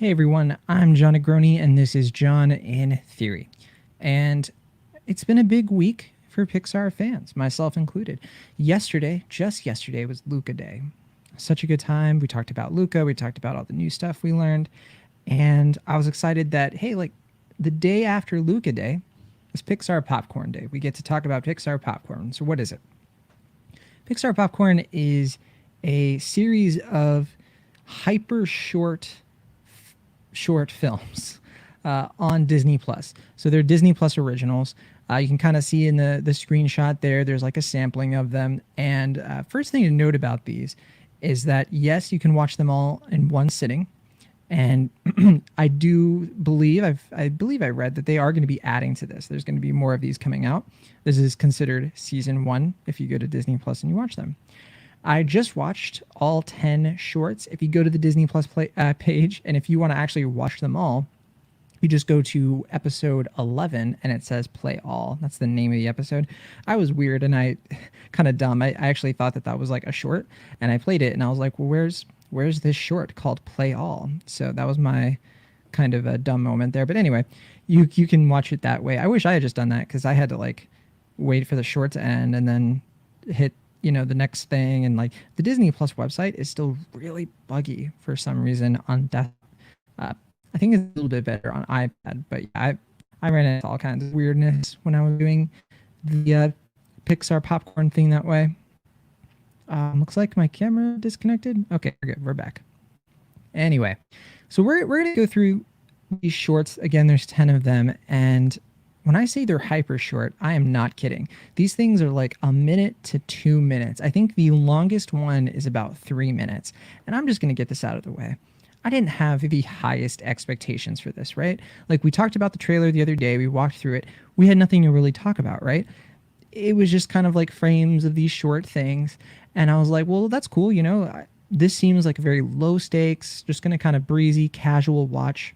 Hey everyone, I'm John Negroni, and this is John in Theory. And it's been a big week for Pixar fans, myself included. Just yesterday, was Luca Day. Such a good time. We talked about Luca, we talked about all the new stuff we learned, and I was excited that, hey, like the day after Luca Day is Pixar Popcorn Day. We get to talk about Pixar Popcorn. So, what is it? Pixar Popcorn is a series of hyper short films on Disney Plus. So they're Disney Plus originals. You can kind of see in the screenshot there. There's like a sampling of them. And first thing to note about these is that yes, you can watch them all in one sitting. And I do believe I believe I read that they are going to be adding to this. There's going to be more of these coming out. This is considered season 1 if you go to Disney Plus and you watch them. I just watched all 10 shorts. If you go to the Disney Plus page, and if you want to actually watch them all, you just go to episode 11 and it says play all. That's the name of the episode. I was weird and I kind of dumb. I actually thought that was like a short, and I played it and I was like, well, where's this short called play all? So that was my kind of a dumb moment there. But anyway, you can watch it that way. I wish I had just done that because I had to like wait for the short to end and then hit the next thing. And like the Disney Plus website is still really buggy for some reason on death. I think it's a little bit better on iPad, but yeah, I ran into all kinds of weirdness when I was doing the Pixar popcorn thing that way. Looks like my camera disconnected. Okay, we're good. We're back. Anyway, so we're gonna go through these shorts again. There's 10 of them, and when I say they're hyper short, I am not kidding. These things are like a minute to 2 minutes. I think the longest one is about 3 minutes. And I'm just going to get this out of the way. I didn't have the highest expectations for this, right? Like we talked about the trailer the other day, we walked through it. We had nothing to really talk about, right? It was just kind of like frames of these short things. And I was like, well, that's cool. This seems like a very low stakes, just going to kind of breezy, casual watch.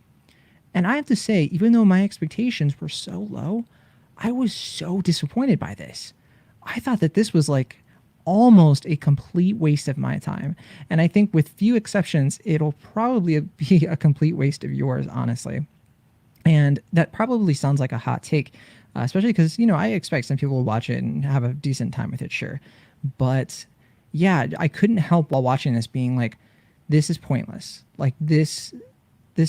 And I have to say, even though my expectations were so low, I was so disappointed by this. I thought that this was like almost a complete waste of my time. And I think with few exceptions, it'll probably be a complete waste of yours, honestly. And that probably sounds like a hot take, especially because, I expect some people will watch it and have a decent time with it, sure. But yeah, I couldn't help while watching this being like, this is pointless. Like this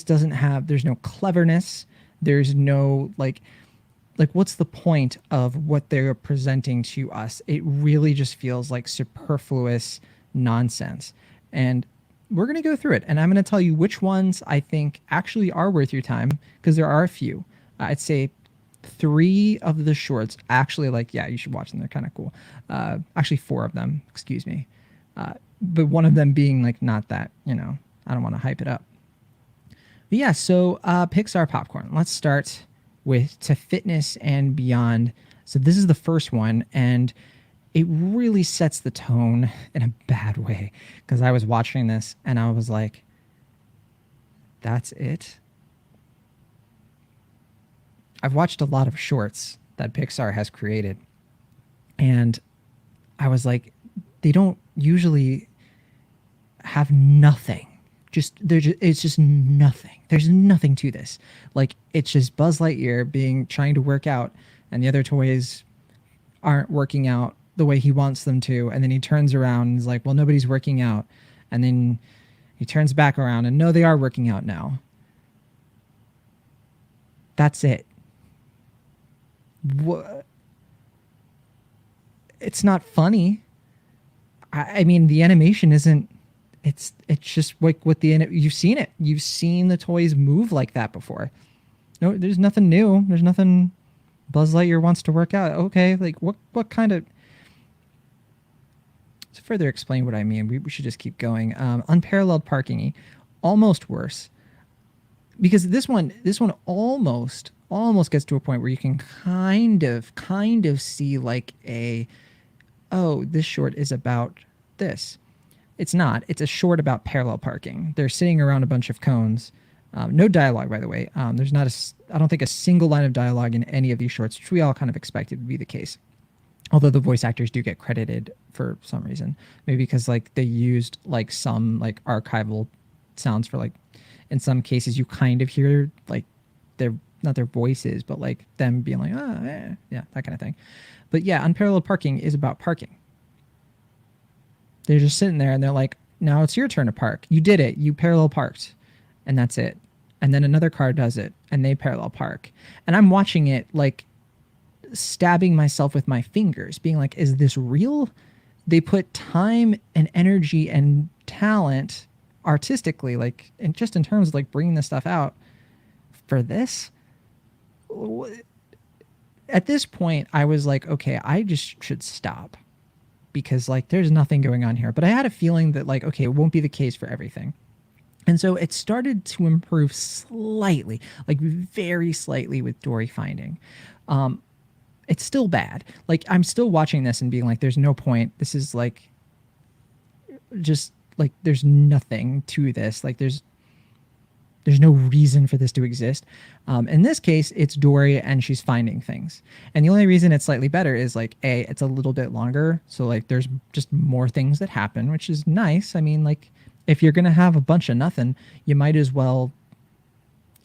doesn't have, there's no cleverness. There's no like what's the point of what they're presenting to us? It really just feels like superfluous nonsense. And we're going to go through it, and I'm going to tell you which ones I think actually are worth your time, because there are a few. I'd say 3 of the shorts actually, like, yeah, you should watch them. They're kind of cool. Actually 4 of them, excuse me. But one of them being like not that, I don't want to hype it up. But yeah, so Pixar Popcorn. Let's start with To Fitness and Beyond. So this is the first one, and it really sets the tone in a bad way, because I was watching this and I was like, that's it? I've watched a lot of shorts that Pixar has created, and I was like, they don't usually have nothing. It's just nothing. There's nothing to this. Like, it's just Buzz Lightyear trying to work out, and the other toys aren't working out the way he wants them to. And then he turns around and is like, well, nobody's working out. And then he turns back around and no, they are working out now. That's it. What? It's not funny. I mean, the animation isn't. It's just like what you've seen it. You've seen the toys move like that before. No, there's nothing new. There's nothing. Buzz Lightyear wants to work out. Okay, like what kind of? To further explain what I mean, we should just keep going. Unparalleled Parking, almost worse, because this one almost gets to a point where you can kind of see like this short is about this. It's not. It's a short about parallel parking. They're sitting around a bunch of cones. No dialogue, by the way. There's not I don't think a single line of dialogue in any of these shorts, which we all kind of expected would be the case. Although the voice actors do get credited for some reason. Maybe because like they used like some like archival sounds for like in some cases you kind of hear like their not their voices, but like them being like, oh, yeah, that kind of thing. But yeah, Unparalleled Parking is about parking. They're just sitting there and they're like, now it's your turn to park. You did it. You parallel parked. And that's it. And then another car does it and they parallel park. And I'm watching it like stabbing myself with my fingers, being like, is this real? They put time and energy and talent artistically, like, and just in terms of like bringing this stuff out for this. At this point, I was like, okay, I just should stop because like there's nothing going on here. But I had a feeling that like, okay, it won't be the case for everything. And so it started to improve slightly, like very slightly with Dory Finding. It's still bad. Like I'm still watching this and being like, there's no point. This is like, just like, there's nothing to this. Like there's no reason for this to exist. In this case, it's Dory and she's finding things. And the only reason it's slightly better is like, A, it's a little bit longer. So like there's just more things that happen, which is nice. I mean, like if you're going to have a bunch of nothing, you might as well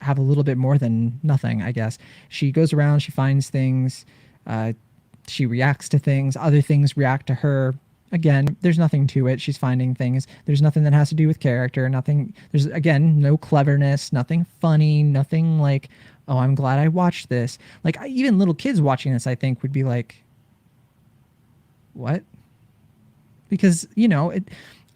have a little bit more than nothing, I guess. She goes around, she finds things, she reacts to things, other things react to her. Again, there's nothing to it. She's finding things. There's nothing that has to do with character. Nothing. There's, again, no cleverness, nothing funny, nothing like, oh, I'm glad I watched this. Like, even little kids watching this, I think, would be like, what? Because, you know,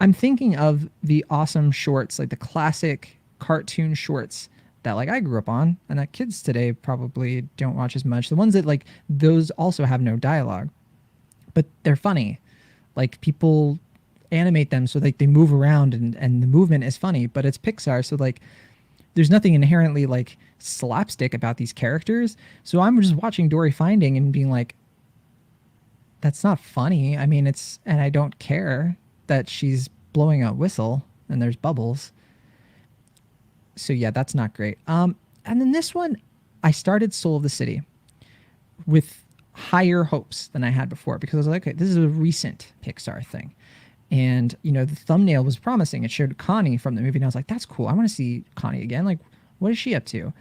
I'm thinking of the awesome shorts, like the classic cartoon shorts that like I grew up on and that kids today probably don't watch as much. The ones that like those also have no dialogue, but they're funny. Like people animate them so like they move around and the movement is funny, but it's Pixar. So like there's nothing inherently like slapstick about these characters. So I'm just watching Dory Finding and being like, that's not funny. I mean, and I don't care that she's blowing a whistle and there's bubbles. So yeah, that's not great. And then this one, I started Soul of the City with higher hopes than I had before because I was like, okay, this is a recent Pixar thing. And, you know, the thumbnail was promising. It showed Connie from the movie. And I was like, that's cool. I want to see Connie again. Like, what is she up to?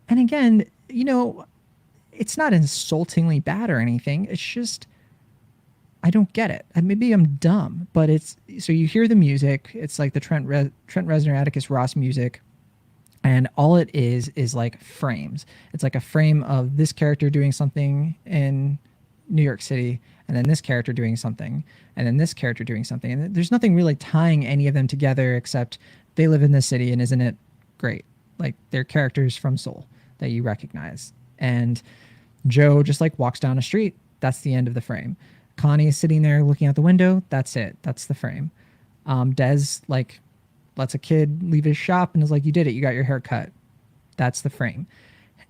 And again, you know, it's not insultingly bad or anything. It's just, I don't get it. And maybe I'm dumb, but it's, so you hear the music. It's like the Trent Reznor, Atticus Ross music. And all it is like frames. It's like a frame of this character doing something in New York City, and then this character doing something, and then this character doing something. And there's nothing really tying any of them together except they live in this city, and isn't it great? Like they're characters from Soul that you recognize. And Joe just like walks down a street. That's the end of the frame. Connie is sitting there looking out the window. That's it. That's the frame. Des like lets a kid leave his shop and is like, you did it. You got your hair cut. That's the frame.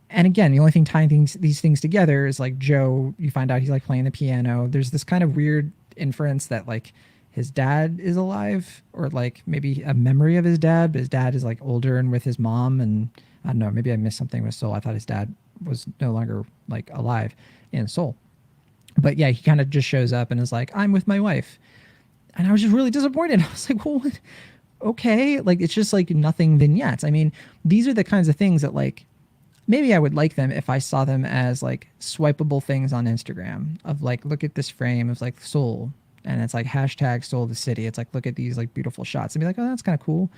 And again, the only thing tying these things together is like Joe, you find out he's like playing the piano. There's this kind of weird inference that like his dad is alive, or like maybe a memory of his dad, but his dad is like older and with his mom. And I don't know, maybe I missed something with Soul. I thought his dad was no longer like alive in Soul. But yeah, he kind of just shows up and is like, I'm with my wife. And I was just really disappointed. I was like, well, what? Okay, like it's just like nothing vignettes. I mean, these are the kinds of things that like maybe I would like them if I saw them as like swipeable things on Instagram of like, look at this frame of like Soul, and it's like hashtag Soul of the City. It's like, look at these like beautiful shots and be like, oh, that's kind of cool.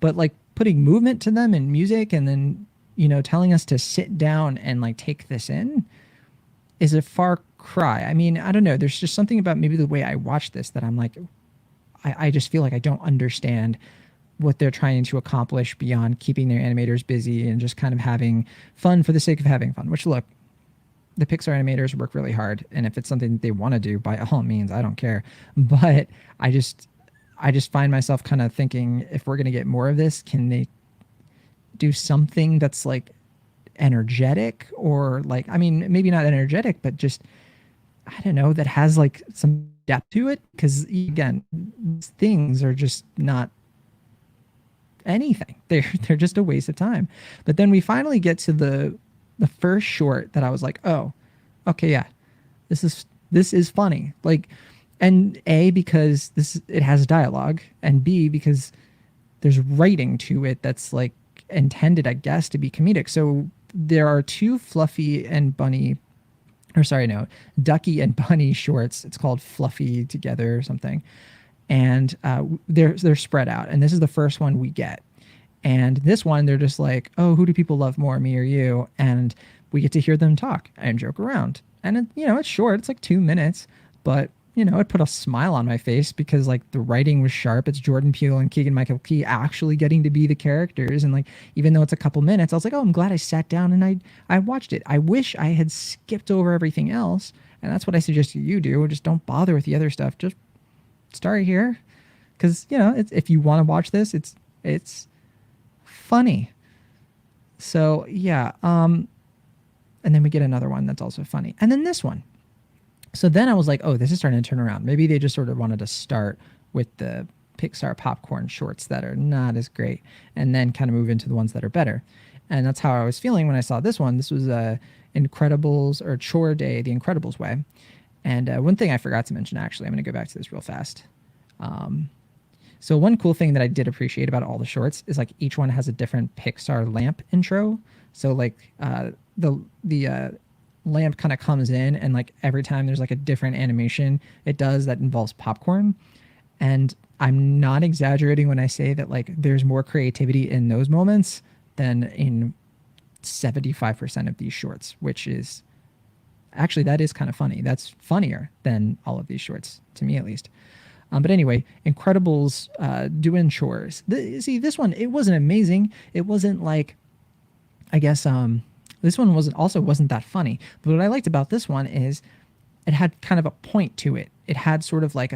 But like putting movement to them and music and then, you know, telling us to sit down and like take this in is a far cry. I mean, I don't know. There's just something about maybe the way I watch this that I'm like, I just feel like I don't understand what they're trying to accomplish beyond keeping their animators busy and just kind of having fun for the sake of having fun, which look, the Pixar animators work really hard. And if it's something that they want to do, by all means, I don't care. But I just find myself kind of thinking, if we're going to get more of this, can they do something that's like energetic, or like, I mean, maybe not energetic, but just, I don't know, that has like some depth to it. Because again, things are just not anything. They're just a waste of time. But then we finally get to the first short that I was like, oh, okay, yeah, this is funny. Like, and A, because it has dialogue, and B, because there's writing to it that's like intended, I guess, to be comedic. So there are two Fluffy and Bunny, or sorry, no, Ducky and Bunny shorts. It's called Fluffy Together or something, and they're spread out. And this is the first one we get. And this one, they're just like, oh, who do people love more, me or you? And we get to hear them talk and joke around. And it, it's short. It's like 2 minutes, but it put a smile on my face because like the writing was sharp. It's Jordan Peele and Keegan-Michael Key actually getting to be the characters. And like, even though it's a couple minutes, I was like, oh, I'm glad I sat down and I watched it. I wish I had skipped over everything else. And that's what I suggest you do. Just don't bother with the other stuff. Just start here. Cause if you want to watch this, it's funny. So yeah. And then we get another one that's also funny. And then this one. So then I was like, oh, this is starting to turn around. Maybe they just sort of wanted to start with the Pixar Popcorn shorts that are not as great and then kind of move into the ones that are better. And that's how I was feeling when I saw this one. This was Incredibles or Chore Day, the Incredibles way. And one thing I forgot to mention, actually, I'm going to go back to this real fast. So one cool thing that I did appreciate about all the shorts is like each one has a different Pixar lamp intro. So like the lamp kind of comes in and like every time there's like a different animation it does that involves popcorn. And I'm not exaggerating when I say that like there's more creativity in those moments than in 75% of these shorts, which is actually, that is kind of funny. That's funnier than all of these shorts, to me at least. But anyway, Incredibles doing chores. See, this one, it wasn't amazing. It wasn't like, I guess, this one wasn't that funny. But what I liked about this one is it had kind of a point to it. It had sort of like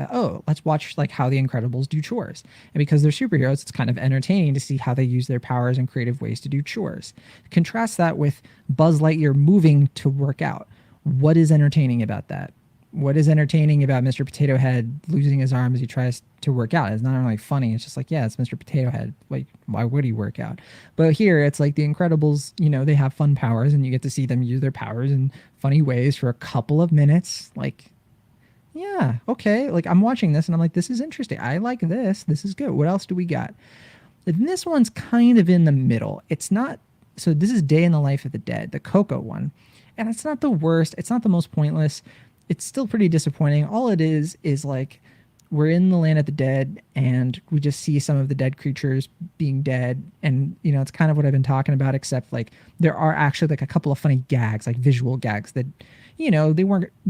let's watch like how the Incredibles do chores. And because they're superheroes, it's kind of entertaining to see how they use their powers in creative ways to do chores. Contrast that with Buzz Lightyear moving to work out. What is entertaining about that? What is entertaining about Mr. Potato Head losing his arm as he tries to work out? It's not really funny. It's just like, yeah, it's Mr. Potato Head. Like, why would he work out? But here, it's like the Incredibles, they have fun powers and you get to see them use their powers in funny ways for a couple of minutes. Like, yeah, okay. Like, I'm watching this and I'm like, this is interesting. I like this. This is good. What else do we got? And this one's kind of in the middle. It's not, so this is Day in the Life of the Dead, the Coco one. And it's not the worst. It's not the most pointless. It's still pretty disappointing. All it is like we're in the land of the dead and we just see some of the dead creatures being dead. And, it's kind of what I've been talking about, except like there are actually like a couple of funny gags, like visual gags that, they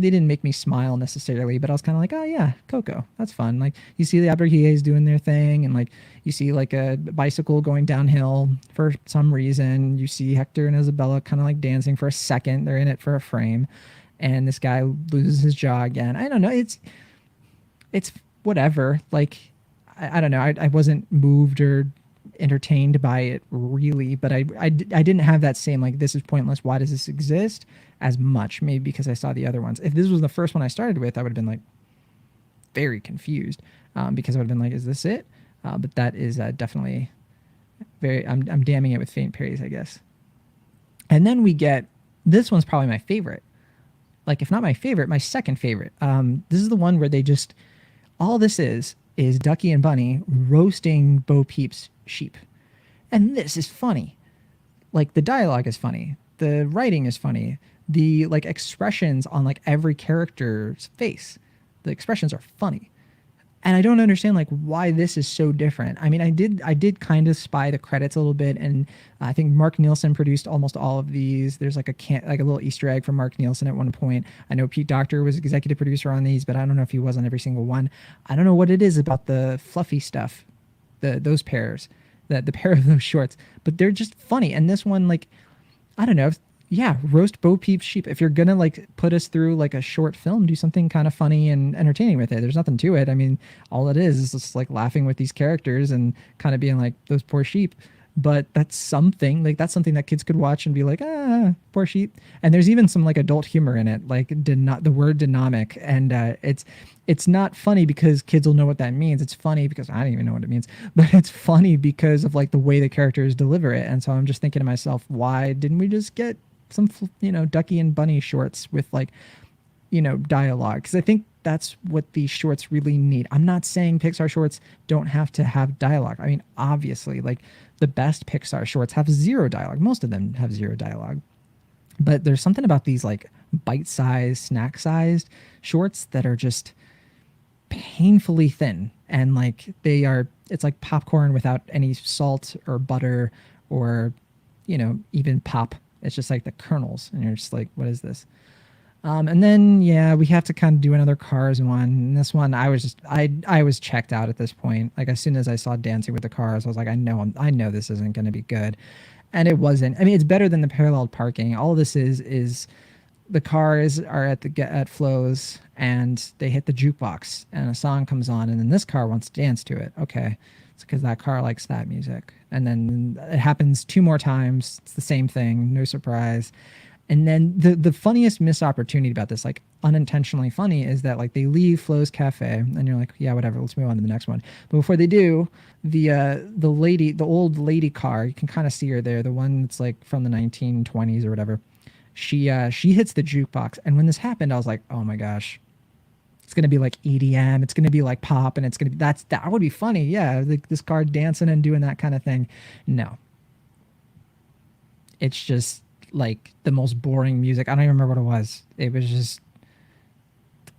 didn't make me smile necessarily, but I was kind of like, oh yeah, Coco, that's fun. Like you see the Abergies doing their thing and like you see like a bicycle going downhill for some reason. You see Hector and Isabella kind of like dancing for a second. They're in it for a frame. And this guy loses his jaw again. I don't know. It's whatever. Like, I don't know. I wasn't moved or entertained by it really, but I didn't have that same, like, this is pointless. Why does this exist? As much, maybe because I saw the other ones. If this was the first one I started with, I would have been like very confused because I would have been like, is this it? But that is definitely very, I'm damning it with faint praise, I guess. And then we get, this one's probably my favorite. Like, if not my favorite, my second favorite. This is the one where they just, all this is Ducky and Bunny roasting Bo Peep's sheep. And this is funny. Like, the dialogue is funny. The writing is funny. The, like, expressions on, like, every character's face. The expressions are funny. And I don't understand, like, why this is so different. I mean, I did kind of spy the credits a little bit, and I think Mark Nielsen produced almost all of these. There's like a little Easter egg from Mark Nielsen at one point. I know Pete Docter was executive producer on these, but I don't know if he was on every single one. I don't know what it is about the fluffy stuff, those pairs, the pair of those shorts, but they're just funny. And this one, like, I don't know. Yeah, roast Bo Peep's sheep. If you're gonna like put us through like a short film, do something kind of funny and entertaining with it. There's nothing to it. I mean, all it is just like laughing with these characters and kind of being like, those poor sheep. But that's something that kids could watch and be like, poor sheep. And there's even some like adult humor in it, like the word dynamic. And it's not funny because kids will know what that means. It's funny because I don't even know what it means, but it's funny because of like the way the characters deliver it. And so I'm just thinking to myself, why didn't we just get some, Ducky and Bunny shorts with like, dialogue? Because I think that's what these shorts really need. I'm not saying Pixar shorts don't have to have dialogue. I mean, obviously, like the best Pixar shorts have zero dialogue. Most of them have zero dialogue. But there's something about these like bite-sized, snack-sized shorts that are just painfully thin, and like they are, it's like popcorn without any salt or butter or, even pop. It's just like the kernels, and you're just like, what is this? And then yeah, we have to kind of do another Cars one. And this one, I was checked out at this point. Like as soon as I saw Dancing with the Cars, I was like, I know this isn't going to be good, and it wasn't. I mean, it's better than the Paralleled Parking. All this is the cars are at Flo's, and they hit the jukebox, and a song comes on, and then this car wants to dance to it. Okay, it's because that car likes that music, and then it happens two more times. It's the same thing, no surprise. And then the funniest missed opportunity about this, like unintentionally funny, is that like they leave Flo's Cafe, and you're like, yeah, whatever, let's move on to the next one. But before they do, the old lady car, you can kind of see her there, the one that's like from the 1920s or whatever. She hits the jukebox, and when this happened, I was like, oh my gosh, it's gonna be like EDM, it's gonna be like pop, and it's gonna be that would be funny, yeah, like this car dancing and doing that kind of thing. No, it's just like the most boring music. I don't even remember what it was. It was just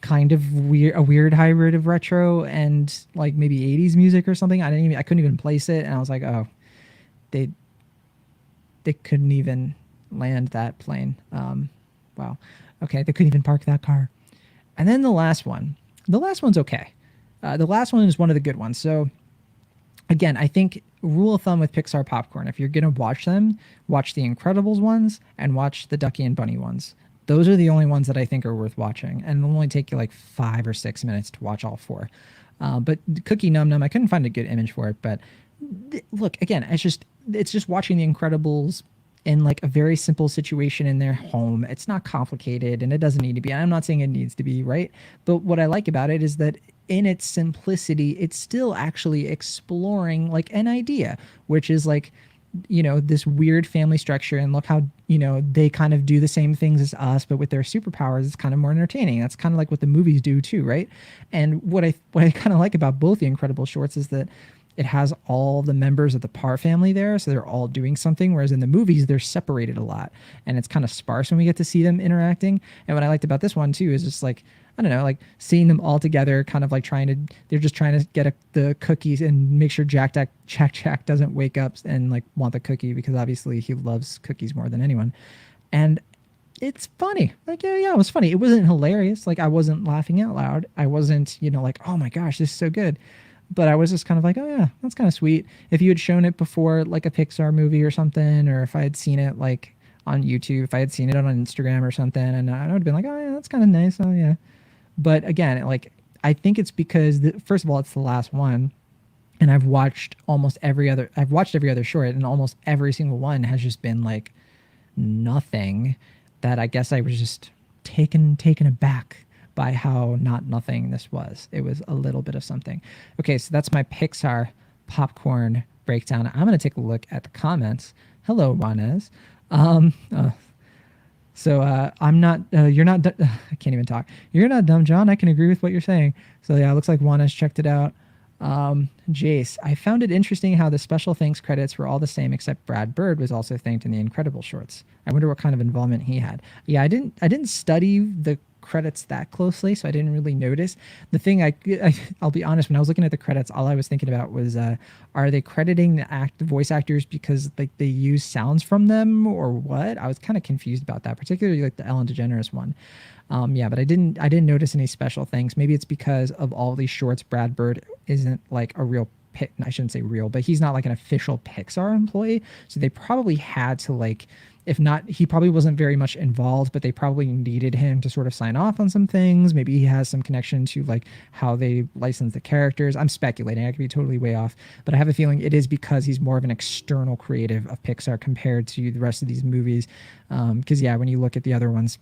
kind of weird, a weird hybrid of retro and like maybe 80s music or something. I couldn't even place it, and I was like, oh, they couldn't even land that plane. Wow. Okay, they couldn't even park that car. And then the last one's okay. The last one is one of the good ones. So again, I think rule of thumb with Pixar Popcorn, if you're gonna watch them, watch the Incredibles ones and watch the Ducky and Bunny ones. Those are the only ones that I think are worth watching, and it'll only take you like 5 or 6 minutes to watch all four. But Cookie Num Num, I couldn't find a good image for it. But look, again, it's just watching the Incredibles in like a very simple situation in their home. It's not complicated, and it doesn't need to be. I'm not saying it needs to be, right? But what I like about it is that in its simplicity, it's still actually exploring like an idea, which is like, this weird family structure, and look how, they kind of do the same things as us, but with their superpowers, it's kind of more entertaining. That's kind of like what the movies do too, right? And what I kind of like about both the Incredible shorts is that it has all the members of the Parr family there, so they're all doing something, whereas in the movies, they're separated a lot, and it's kind of sparse when we get to see them interacting. And what I liked about this one, too, is just like, I don't know, like seeing them all together, kind of like they're just trying to get the cookies and make sure Jack doesn't wake up and like want the cookie, because obviously he loves cookies more than anyone. And it's funny. Like, yeah, it was funny. It wasn't hilarious. Like, I wasn't laughing out loud. I wasn't, like, oh my gosh, this is so good. But I was just kind of like, oh yeah, that's kind of sweet. If you had shown it before, like a Pixar movie or something, or if I had seen it like on YouTube, if I had seen it on Instagram or something, and I would have been like, oh yeah, that's kind of nice. Oh yeah. But again, like, I think it's because first of all, it's the last one, and I've watched every other short, and almost every single one has just been like nothing, that I guess I was just taken aback by how not nothing this was. It was a little bit of something. Okay, so that's my Pixar Popcorn breakdown. I'm going to take a look at the comments. Hello, Juanez. I'm not, you're not, I can't even talk. You're not dumb, John. I can agree with what you're saying. So yeah, it looks like Juanez checked it out. Jace, I found it interesting how the special thanks credits were all the same, except Brad Bird was also thanked in the Incredible shorts. I wonder what kind of involvement he had. Yeah, I didn't study the credits that closely, so I didn't really notice. The thing I'll be honest, when I was looking at the credits, all I was thinking about was, are they crediting the voice actors because like they use sounds from them or what? I was kind of confused about that, particularly like the Ellen DeGeneres one. But I didn't notice any special things. Maybe it's because of all these shorts, Brad Bird isn't like a real I shouldn't say real, but he's not like an official Pixar employee. So they probably had to like, if not, he probably wasn't very much involved, but they probably needed him to sort of sign off on some things. Maybe he has some connection to like how they license the characters. I'm speculating. I could be totally way off, but I have a feeling it is because he's more of an external creative of Pixar compared to the rest of these movies. Because yeah, when you look at the other ones,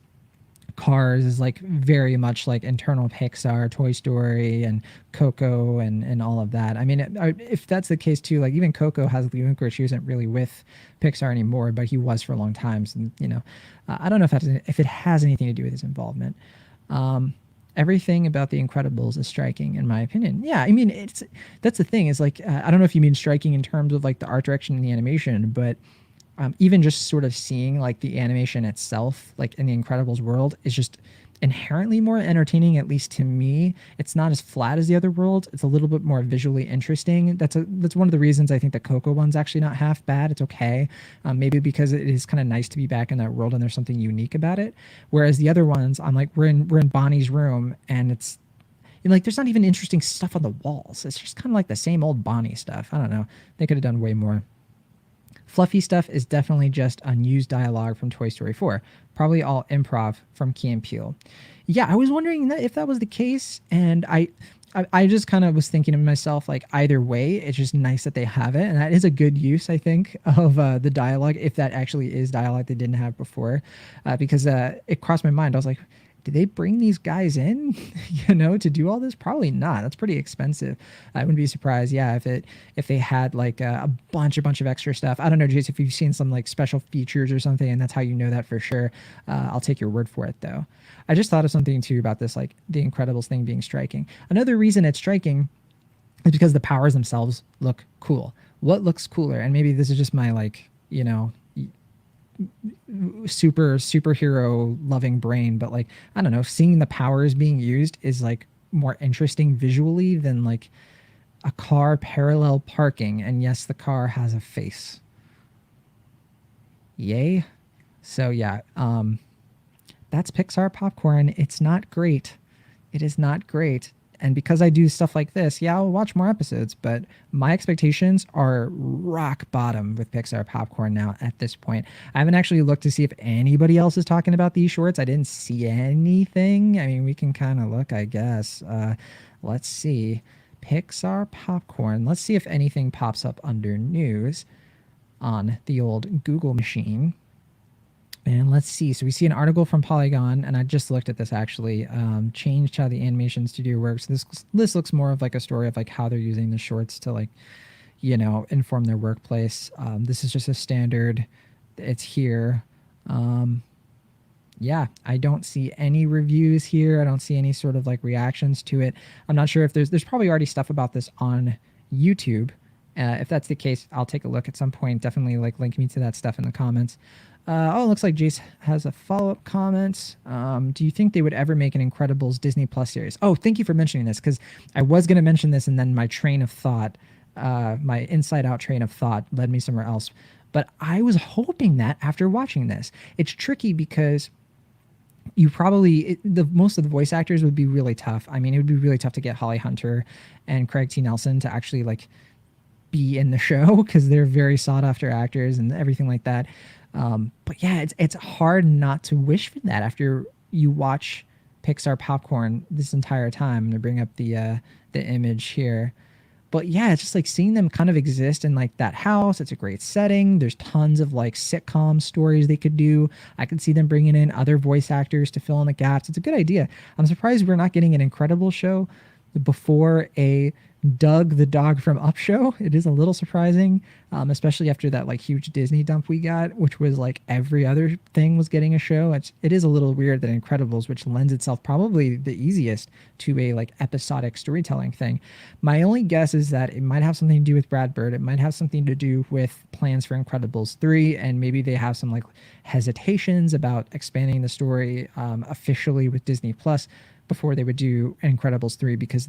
Cars is like very much like internal Pixar, Toy Story and Coco and all of that. I mean, if that's the case too, like even Coco has Lee Unkrich, isn't really with Pixar anymore, but he was for a long time. So, I don't know if it has anything to do with his involvement. And everything about The Incredibles is striking, in my opinion. Yeah, I mean, that's the thing is like I don't know if you mean striking in terms of like the art direction and the animation, but even just sort of seeing like the animation itself, like in the Incredibles world, is just inherently more entertaining. At least to me, it's not as flat as the other worlds. It's a little bit more visually interesting. That's one of the reasons I think the Coco one's actually not half bad. It's okay, maybe because it is kind of nice to be back in that world and there's something unique about it. Whereas the other ones, I'm like, we're in Bonnie's room and it's like there's not even interesting stuff on the walls. It's just kind of like the same old Bonnie stuff. I don't know. They could have done way more. Fluffy stuff is definitely just unused dialogue from Toy Story 4, probably all improv from Key and Peele. Yeah, I was wondering if that was the case, and I just kind of was thinking to myself, like, either way, it's just nice that they have it, and that is a good use, I think, of the dialogue, if that actually is dialogue they didn't have before, because it crossed my mind. I was like, did they bring these guys in, to do all this? Probably not. That's pretty expensive. I wouldn't be surprised, yeah, if they had like a bunch of extra stuff. I don't know, Jace, if you've seen some like special features or something, and that's how you know that for sure. I'll take your word for it, though. I just thought of something too about this, like the Incredibles thing being striking. Another reason it's striking is because the powers themselves look cool. What looks cooler? And maybe this is just my like, superhero loving brain, but like I don't know, seeing the powers being used is like more interesting visually than like a car parallel parking. And yes, the car has a face. Yay. So yeah, that's Pixar Popcorn. It's not great. It is not great. And because I do stuff like this, yeah, I'll watch more episodes, but my expectations are rock bottom with Pixar Popcorn now at this point. I haven't actually looked to see if anybody else is talking about these shorts. I didn't see anything. I mean, we can kind of look, I guess. Let's see. Pixar Popcorn. Let's see if anything pops up under news on the old Google machine. And let's see. So we see an article from Polygon, and I just looked at this actually. Changed how the animation studio works. This looks more of like a story of like how they're using the shorts to like, inform their workplace. This is just a standard. It's here. Yeah, I don't see any reviews here. I don't see any sort of like reactions to it. I'm not sure if there's probably already stuff about this on YouTube. If that's the case, I'll take a look at some point. Definitely like link me to that stuff in the comments. It looks like Jace has a follow-up comment. Do you think they would ever make an Incredibles Disney Plus series? Oh, thank you for mentioning this, because I was going to mention this, and then my train of thought, my inside-out train of thought led me somewhere else. But I was hoping that after watching this. It's tricky because you probably most of the voice actors would be really tough. I mean, it would be really tough to get Holly Hunter and Craig T. Nelson to actually like be in the show, because they're very sought-after actors and everything like that. But yeah, it's hard not to wish for that after you watch Pixar Popcorn this entire time. I'm gonna bring up the image here. But yeah, it's just like seeing them kind of exist in like that house. It's a great setting. There's tons of like sitcom stories they could do. I could see them bringing in other voice actors to fill in the gaps. It's a good idea. I'm surprised we're not getting an Incredible show before a Doug the dog from Up show. It is a little surprising, especially after that like huge Disney dump we got, which was like every other thing was getting a show. It is a little weird that Incredibles, which lends itself probably the easiest to a like episodic storytelling thing. My only guess is that it might have something to do with Brad Bird. It might have something to do with plans for Incredibles 3, and maybe they have some like hesitations about expanding the story officially with Disney Plus before they would do Incredibles 3, because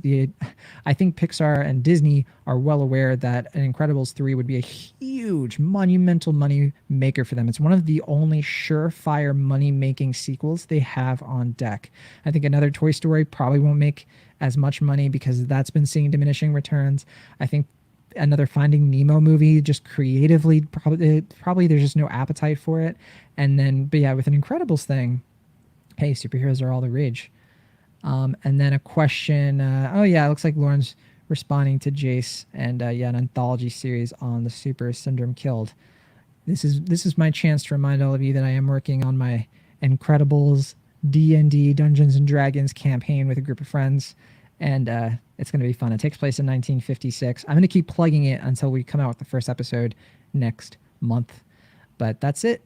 I think Pixar and Disney are well aware that an Incredibles 3 would be a huge, monumental money maker for them. It's one of the only surefire money-making sequels they have on deck. I think another Toy Story probably won't make as much money because that's been seeing diminishing returns. I think another Finding Nemo movie, just creatively, probably there's just no appetite for it. And then, but yeah, with an Incredibles thing, hey, superheroes are all the rage. And then a question. Oh yeah, it looks like Lauren's responding to Jace, and yeah, an anthology series on the Super Syndrome Killed. This is my chance to remind all of you that I am working on my Incredibles D&D Dungeons and Dragons campaign with a group of friends, and it's going to be fun. It takes place in 1956. I'm going to keep plugging it until we come out with the first episode next month. But that's it.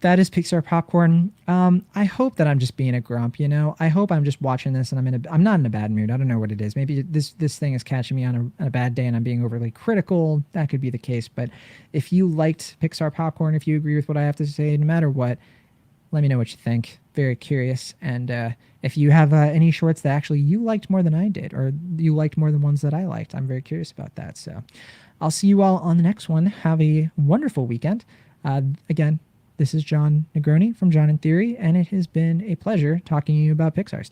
that is Pixar Popcorn. I hope that I'm just being a grump, you know. I hope I'm just watching this and I'm not in a bad mood. I don't know what it is. Maybe this thing is catching me on a bad day and I'm being overly critical. That could be the case. But if you liked Pixar Popcorn, if you agree with what I have to say, no matter what, let me know what you think. Very curious. And if you have any shorts that actually you liked more than I did, or you liked more than ones that I liked, I'm very curious about that. So I'll see you all on the next one. Have a wonderful weekend. Again, this is John Negroni from John in Theory, and it has been a pleasure talking to you about Pixar stuff.